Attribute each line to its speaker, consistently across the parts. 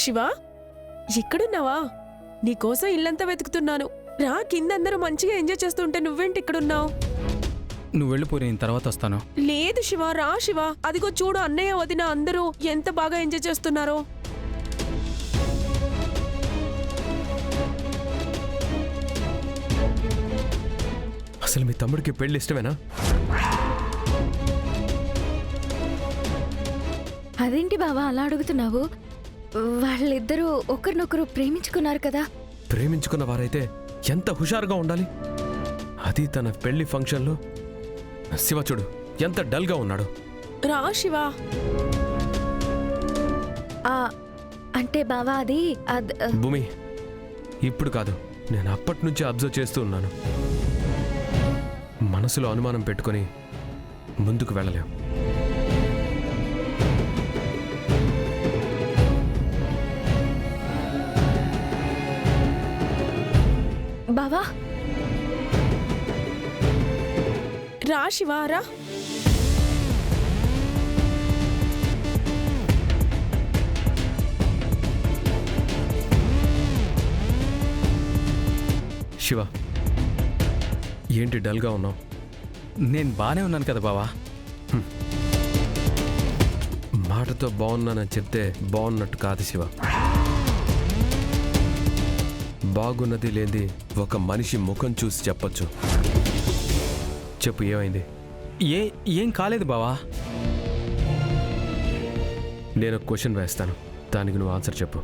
Speaker 1: శివ, ఎక్కడున్నావా? నీకోసం ఇల్లంతా వెతుకుతున్నాను. రా, కిందందరూ మంచిగా ఎంజాయ్ చేస్తుంటే నువ్వేంటి ఇక్కడున్నావు?
Speaker 2: నువ్వు వెళ్ళిపోయి నేను తర్వాత వస్తాను.
Speaker 1: లేదు శివ, రా శివ. అదిగో చూడు, అన్నయ్య వదిన అందరూ ఎంత బాగా ఎంజాయ్ చేస్తున్నారో.
Speaker 3: అసలు మీ తమ్ముడికి పెళ్లి ఇష్టమేనా?
Speaker 4: అదేంటి బావా అలా అడుగుతున్నావు? వాళ్ళిద్దరూ ఒకరినొకరు ప్రేమించుకున్నారు కదా.
Speaker 3: ప్రేమించుకున్న వారైతే ఎంత హుషారుగా ఉండాలి. అది తన పెళ్లి ఫంక్షన్లో శివ చూడు ఎంత డల్గా ఉన్నాడు.
Speaker 1: రా శివ.
Speaker 4: అంటే బావా అది
Speaker 3: భూమి, ఇప్పుడు కాదు, నేను అప్పటి నుంచి అబ్జర్వ్ చేస్తూ ఉన్నాను. మనసులో అనుమానం పెట్టుకొని ముందుకు వెళ్ళలేం.
Speaker 4: బావా
Speaker 1: రా శివ, రా.
Speaker 3: శివ, ఏంటి డల్గా ఉన్నావు?
Speaker 2: నేను బానే ఉన్నాను కదా బావా.
Speaker 3: మాటతో బాగున్నానని చెప్తే బాగున్నట్టు కాదు శివ. బాగున్నది లేనిది ఒక మనిషి ముఖం చూసి చెప్పొచ్చు. చెప్పు, ఏమైంది?
Speaker 2: ఏం కాలేదు బావా.
Speaker 3: నేను క్వశ్చన్ వేస్తాను, దానికి నువ్వు ఆన్సర్ చెప్పు.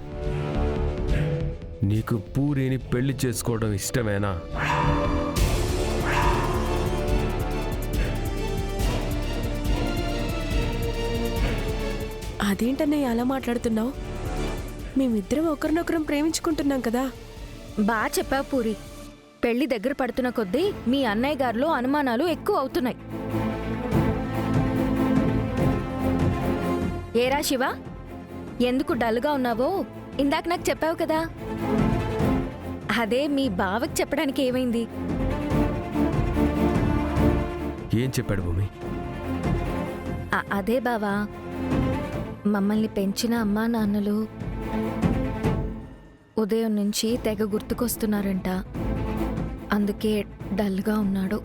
Speaker 3: నీకు పూరిని పెళ్లి చేసుకోవడం ఇష్టమేనా?
Speaker 1: అదేంటన్నయ్య అలా మాట్లాడుతున్నావు? మేమిద్దరం ఒకరినొకరం ప్రేమించుకుంటున్నాం కదా.
Speaker 4: బాగా చెప్పావు పూరి. పెళ్లి దగ్గర పడుతున్న కొద్దీ మీ అన్నయ్య గారిలో అనుమానాలు ఎక్కువ అవుతున్నాయి. ఏరా శివ, ఎందుకు డల్గా ఉన్నావో ఇందాక నాకు చెప్పావు కదా. అదే మీ బావకి చెప్పడానికి ఏమైంది?
Speaker 3: ఏం చెప్పాడు భూమి?
Speaker 4: అదే బావా, మమ్మల్ని పెంచిన అమ్మా నాన్నలు ఉదయం నుంచి తెగ గుర్తుకొస్తున్నారంట. అందుకే డల్గా ఉన్నాడు.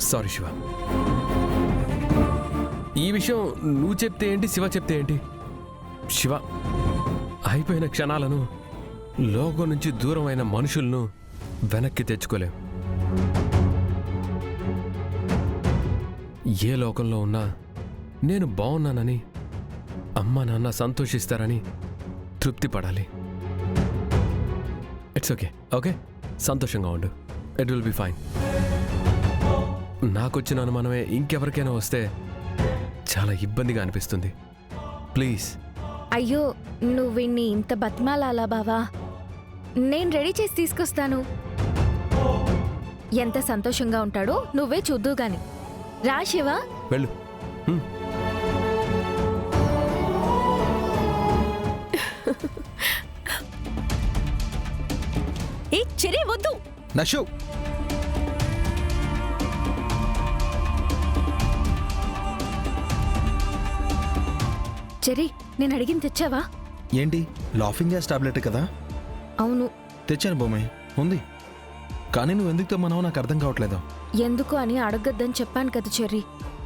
Speaker 3: సారీ శివ. ఈ విషయం నువ్వు చెప్తే ఏంటి, శివ చెప్తే ఏంటి? శివ, అయిపోయిన క్షణాలను, లోకం నుంచి దూరం అయిన మనుషులను వెనక్కి తెచ్చుకోలేం. ఏ లోకంలో ఉన్నా నేను బాగున్నానని, అమ్మా నాన్న సంతోషిస్తారని తృప్తి పడాలి. ఇట్స్ ఓకే, ఓకే, సంతోషంగా ఉండు. It will be fine. నాకొచ్చిన అనుమానమే ఇంకెవరికైనా వస్తే చాలా ఇబ్బందిగా అనిపిస్తుంది. ప్లీజ్.
Speaker 4: అయ్యో, నువ్విన్ని ఇంత బతిమాలాలా బావా? నేను రెడీ చేసి తీసుకొస్తాను. ఎంత సంతోషంగా ఉంటాడో నువ్వే చూద్దువు గాని. రా శివ,
Speaker 3: వెళ్ళు.
Speaker 1: ఏ చెరి వద్దు.
Speaker 5: నషు,
Speaker 4: చెరి, నేను అడిగింది తెచ్చావా?
Speaker 5: ఏంటి లాఫింగ్ గ్యాస్ టాబ్లెట్ కదా?
Speaker 4: అవును.
Speaker 5: తెచ్చాను భూమి, ఉంది. కానీ నువ్వు ఎందుకు తెమ్మన్నావో నాకు అర్థం కావట్లేదు.
Speaker 4: ఎందుకు అని అడగొద్దని చెప్పాను కదా చెర్రీ.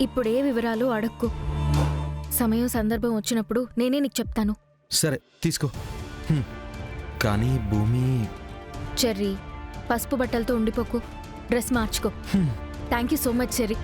Speaker 4: ఇప్పుడే వివరాలు అడక్కు. సమయం సందర్భం వచ్చినప్పుడు నేనే నీకు చెప్తాను.
Speaker 5: సరే తీసుకో. కానీ భూమి.
Speaker 4: చెర్రీ, పసుపు బట్టలతో ఉండిపోకు. డ్రెస్ మార్చుకో. Thank you so much cherry.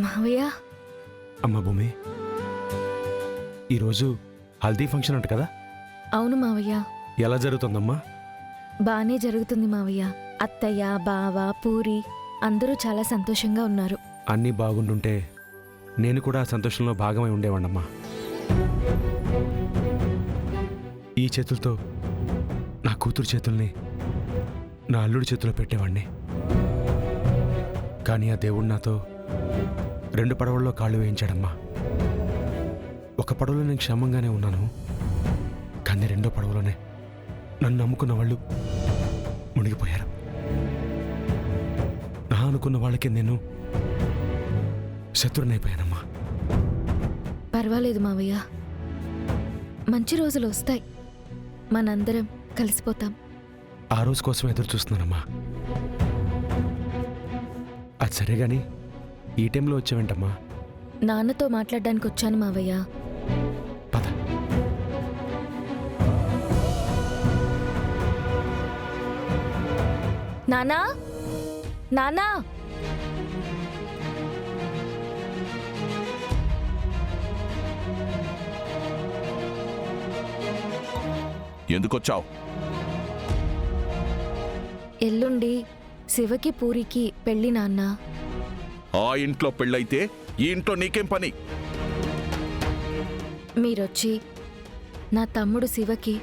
Speaker 4: మావయ్య.
Speaker 6: అమ్మ భూమి, ఈరోజు హల్దీ ఫంక్షన్ అంట కదా?
Speaker 4: అవును మావయ్య.
Speaker 6: ఎలా జరుగుతుందమ్మా?
Speaker 4: బానే జరుగుతుంది మావయ్య. అత్తయ్య, బావ, పూరి అందరూ చాలా సంతోషంగా ఉన్నారు.
Speaker 6: అన్నీ బాగుండుంటే నేను కూడా ఆ సంతోషంలో భాగమై ఉండేవాణ్ణమ్మా. ఈ చేతులతో నా కూతురు చేతుల్ని నా అల్లుడి చేతిలో పెట్టేవాణ్ణి. కానీ ఆ దేవుడు నాతో 2 పడవల్లో కాళ్ళు వేయించాడమ్మా. ఒక పడవలో నేను క్షేమంగానే ఉన్నాను, కానీ 2వ పడవలోనే నన్ను నమ్ముకున్న వాళ్ళు మునిగిపోయారు. నా అనుకున్న వాళ్ళకి నేను శత్రునైపోయానమ్మా.
Speaker 4: పర్వాలేదు మావయ్య, మంచి రోజులు వస్తాయి, మనందరం కలిసిపోతాం.
Speaker 6: ఆ రోజు కోసం ఎదురు చూస్తున్నానమ్మా. అది సరే గాని ఈ టైంలో వచ్చావేంటమ్మా?
Speaker 4: నాన్నతో మాట్లాడడానికి వచ్చాను మావయ్య.
Speaker 6: పద.
Speaker 4: నానా, నానా,
Speaker 7: ఎందుకొచ్చావు?
Speaker 4: ఎల్లుండి శివకి పూరికి పెళ్లి నాన్న.
Speaker 7: ఆ ఇంట్లో పెళ్ళైతే ఈ ఇంట్లో నీకేం పని?
Speaker 4: మీరొచ్చి నా తమ్ముడు శివకి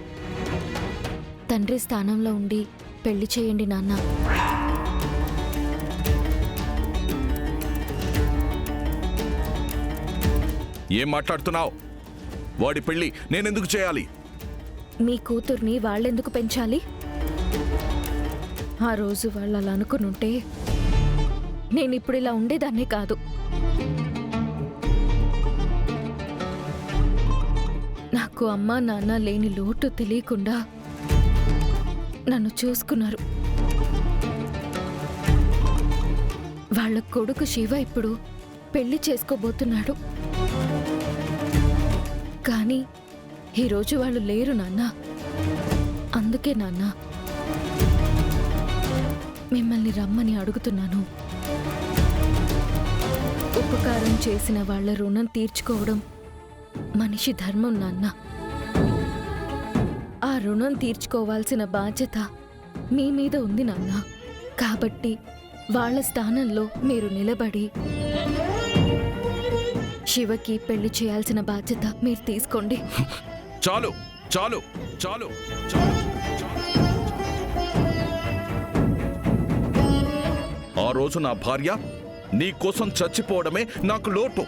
Speaker 4: తండ్రి స్థానంలో ఉండి పెళ్లి చేయండి నాన్న.
Speaker 7: ఏం మాట్లాడుతున్నావు? వాడి పెళ్ళి నేనెందుకు చేయాలి?
Speaker 4: మీ కూతుర్ని వాళ్ళెందుకు పెంచాలి? ఆ రోజు వాళ్ళు అలా అనుకునుంటే నేనిప్పుడు ఇలా ఉండేదాన్నే కాదు. నాకు అమ్మా నాన్న లేని లోటు తెలియకుండా నన్ను చూసుకున్నారు. వాళ్ళ కొడుకు శివ ఇప్పుడు పెళ్లి చేసుకోబోతున్నాడు. కానీ ఈరోజు వాళ్ళు లేరు నాన్న. అందుకే నాన్న మిమ్మల్ని రమ్మని అడుగుతున్నాను. ఉపకారం చేసిన వాళ్ళ రుణం తీర్చుకోవడం మనిషి ధర్మం నాన్న. ఆ రుణం తీర్చుకోవాల్సిన బాధ్యత మీ మీద ఉంది నాన్న. కాబట్టి వాళ్ళ స్థానంలో మీరు నిలబడి శివకి పెళ్లి చేయాల్సిన బాధ్యత మీరు తీసుకోండి.
Speaker 7: చాలు చాలు చాలు చాలు. ఆ రోజు నా భార్య నీ కోసం చచ్చిపోవడమే నాకు లోటు.